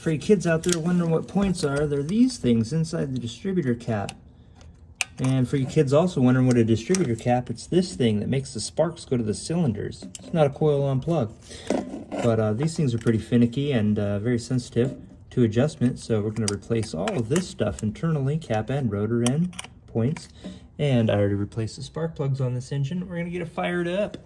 for you kids out there wondering what points are, they're these things inside the distributor cap. And for you kids also wondering what a distributor cap, it's this thing that makes the sparks go to the cylinders. It's not a coil-on plug. But these things are pretty finicky and very sensitive to adjustment, so we're going to replace all of this stuff internally, cap and rotor end points. And I already replaced the spark plugs on this engine. We're going to get it fired up.